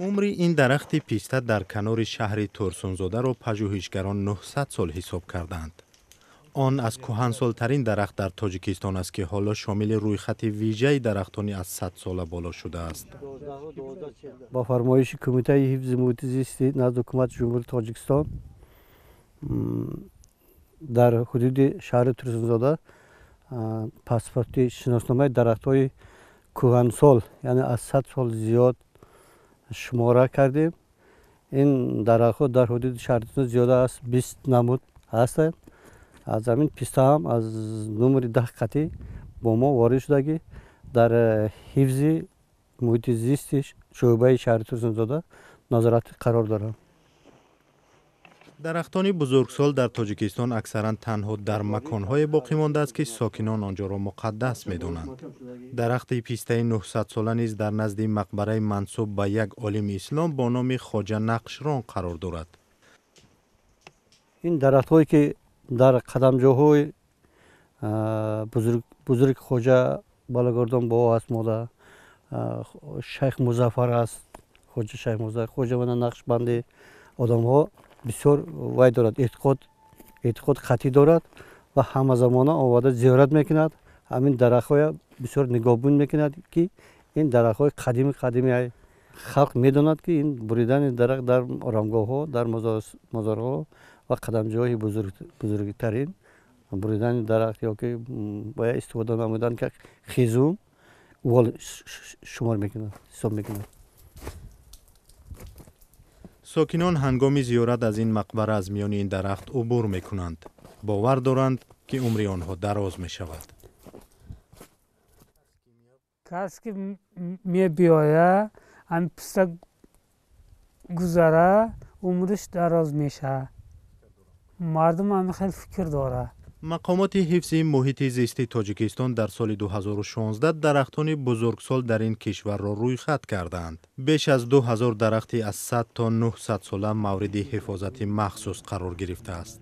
عمر این درخت پیسته در کنار شهر ترسونزاده را پژوهشگران 900 سال حساب کردند. آن از کهنسال‌ترین درخت در تاجیکستان است که حالا شامل رویخط ویژه درختان از 100 ساله بالا شده است. با فرمایش کمیته حفظ محیط زیست نزد حکومت جمهوری تاجیکستان در حدود شهر ترسونزاده پاسپورت شناسنامه درخت‌های کهنسال یعنی از 100 سال زیاد شماره کردیم. این درخت‌ها در حدود شهر زیاده است، 20 نمود هستند. از همین پیسته هم از نمر 10 قطعه با ما وارد شده که در حفظ محیط زیست شعبه شهر ترسونزاده نظارت قرار دارند. درختان بزرگسال در تاجیکستان اکثرا تنها در مکان‌های باقی مانده است که ساکنان آنجا را مقدس می‌دانند. درخت پیسته 900 ساله نیز در نزد مقبره منسوب به یک عالم اسلام با نام خواجه نقشران قرار دارد. این درخت‌هایی که در قدمجوهای بزرگ خواجه بالگردان بابا است، ماده شیخ مظفر است، خواجه شیخ مظفر، خواجه نقشبند، آدم‌ها بسیار وای دارد، اعتقاد قطعی دارد و همه زمانه آمده زیارت میکند. همین درخت‌های بسیار نگاهبون میکند که این درخت‌های قدیمی خلق میداند که این بریدن درخت در آرامگاه‌ها، در مزارها و قدمجوهای بزرگترین بریدن درخت یا که باید استفاده نمودن که خیزون اول شمار میکند، حساب میکند. ساکنان هنگام زیارت از این مقبره از میان این درخت عبور میکنند. باور دارند که عمر آنها دراز می شود. کسی که می بیاید هم پسته گذره عمرش دراز میشه. مردم هم خیلی فکر داره. مقامات حفظ محیط زیست تاجیکستان در سال 2016 درختان بزرگسال در این کشور را رویخط کردند. بیش از 2000 درختی از 100 تا 900 ساله مورد حفاظت مخصوص قرار گرفته است.